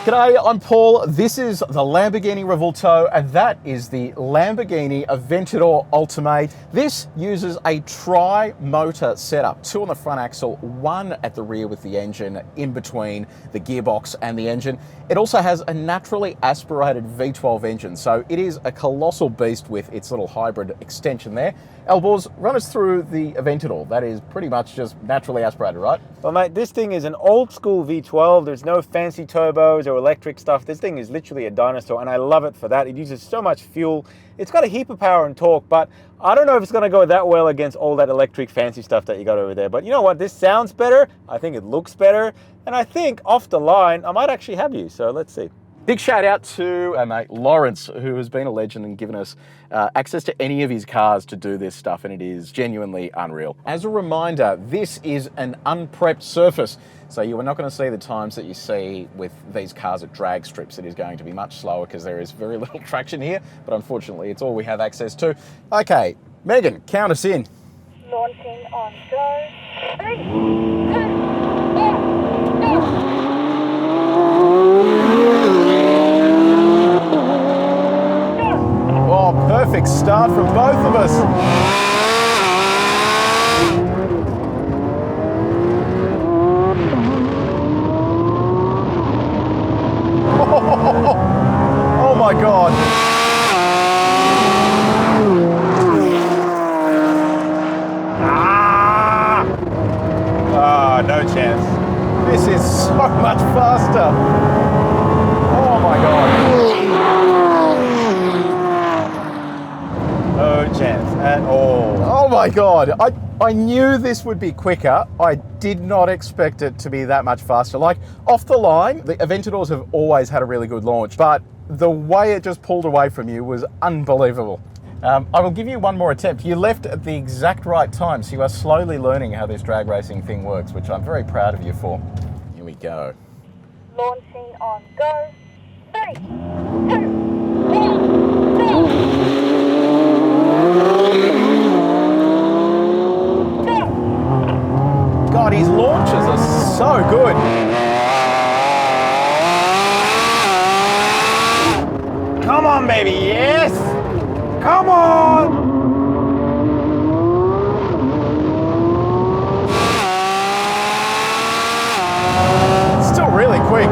G'day, I'm Paul. This is the Lamborghini Revuelto, and that is the Lamborghini Aventador Ultimae. This uses a tri-motor setup, 2 on the front axle, 1 at the rear with the engine in between the gearbox and the engine. It also has a naturally aspirated V12 engine, so it is a colossal beast with its little hybrid extension there. Elbows, run us through the Aventador. That is pretty much just naturally aspirated, right? Well, mate, this thing is an old school V12. There's no fancy turbos or electric stuff. This thing is literally a dinosaur, and I love it for that. It uses so much fuel. It's got a heap of power and torque, but I don't know if it's going to go that well against all that electric fancy stuff that you got over there. But you know what? This sounds better. I think it looks better. And I think off the line, I might actually have you. So let's see. Big shout out to our mate Lawrence, who has been a legend and given us access to any of his cars to do this stuff, and it is genuinely unreal. As a reminder, this is an unprepped surface, so you are not going to see the times that you see with these cars at drag strips. It is going to be much slower because there is very little traction here, but unfortunately it's all we have access to. Okay, Megan, count us in. Launching on go. 3, 2, 1, go! Oh, perfect start from both of us. Oh my God. Ah, no chance. This is so much faster. Oh my God. No chance at all. Oh my God. I knew this would be quicker. I did not expect it to be that much faster. Like, off the line, the Aventadors have always had a really good launch, but the way it just pulled away from you was unbelievable. I will give you one more attempt. You left at the exact right time, so you are slowly learning how this drag racing thing works, which I'm very proud of you for. Here we go. Launching on go. 3, 2, 1, go! God, his launches are so good. Come on, baby, yes! Come on! It's still really quick.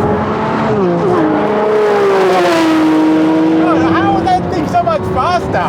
God, how is that thing so much faster?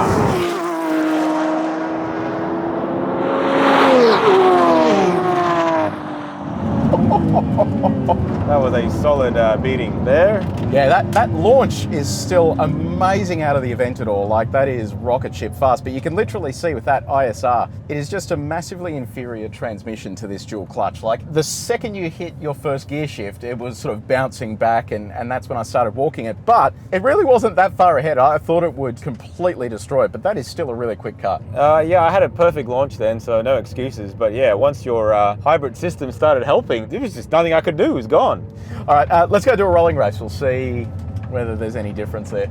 That was a solid beating there. Yeah, that launch is still amazing out of the Aventador. Like, that is rocket ship fast, but you can literally see with that ISR, it is just a massively inferior transmission to this dual clutch. Like, the second you hit your first gear shift, it was sort of bouncing back, and that's when I started walking it, but it really wasn't that far ahead. I thought it would completely destroy it, but that is still a really quick cut. Yeah, I had a perfect launch then, so no excuses. But yeah, once your hybrid system started helping, there was just nothing I could do. It was gone. All right, let's go do a rolling race. We'll see whether there's any difference there.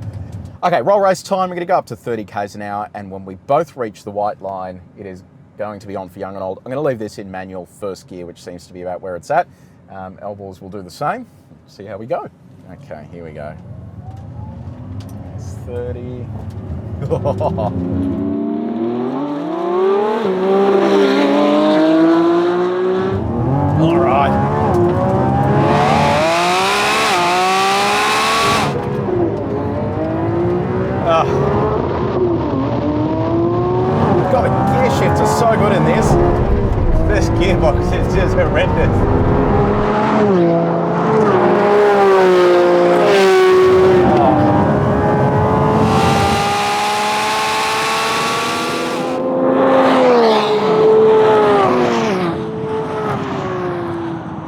Okay, roll race time. We're going to go up to 30 k's an hour, and when we both reach the white line, it is going to be on for young and old. I'm going to leave this in manual first gear, which seems to be about where it's at. Elbows will do the same. See how we go. Okay, here we go. It's 30. All right. God, the gear shifts are so good in this. This gearbox is just horrendous.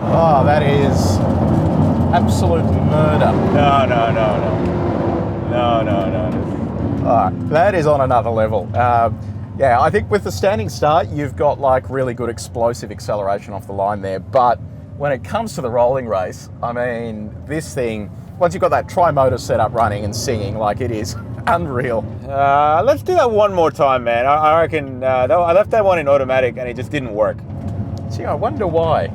Oh, that is absolute murder. No. All right, that is on another level. Yeah, I think with the standing start, you've got like really good explosive acceleration off the line there. But when it comes to the rolling race, I mean, this thing, once you've got that tri-motor setup running and singing, like, it is unreal. Let's do that one more time, man. I reckon I left that one in automatic and it just didn't work. Gee, I wonder why.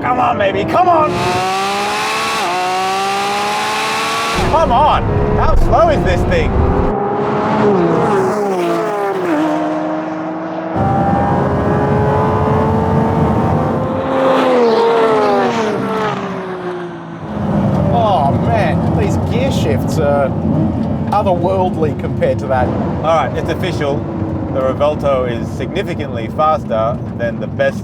Come on, baby, come on! Come on! How slow is this thing? Oh man, these gear shifts are otherworldly compared to that. All right, it's official. The Revuelto is significantly faster than the best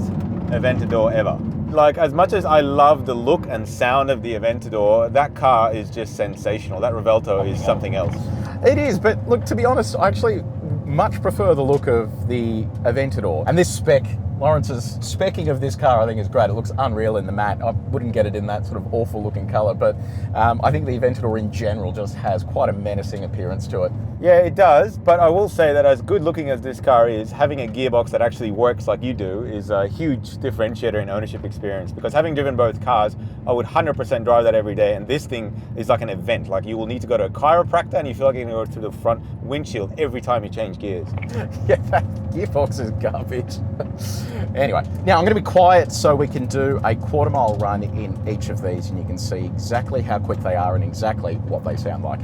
Aventador ever. Like, as much as I love the look and sound of the Aventador, that car is just sensational. That Revuelto is something else. It is, but look, to be honest, I actually much prefer the look of the Aventador. And this spec, Lawrence's specking of this car, I think is great. It looks unreal in the matte. I wouldn't get it in that sort of awful looking color, but I think the Aventador in general just has quite a menacing appearance to it. Yeah, it does, but I will say that as good looking as this car is, having a gearbox that actually works like you do is a huge differentiator in ownership experience, because having driven both cars, I would 100% drive that every day, and this thing is like an event. Like, you will need to go to a chiropractor and you feel like you're going to go through the front windshield every time you change gears. Yeah, that gearbox is garbage. Anyway, now I'm going to be quiet so we can do a quarter-mile run in each of these, and you can see exactly how quick they are and exactly what they sound like.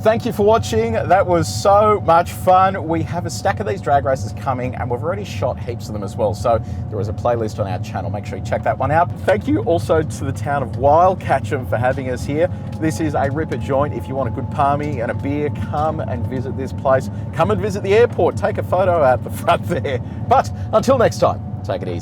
Thank you for watching. That was so much fun. We have a stack of these drag races coming, and we've already shot heaps of them as well. So there is a playlist on our channel. Make sure you check that one out. Thank you also to the town of Wildcatcham for having us here. This is a ripper joint. If you want a good palmy and a beer, come and visit this place. Come and visit the airport. Take a photo out the front there. But until next time, take it easy.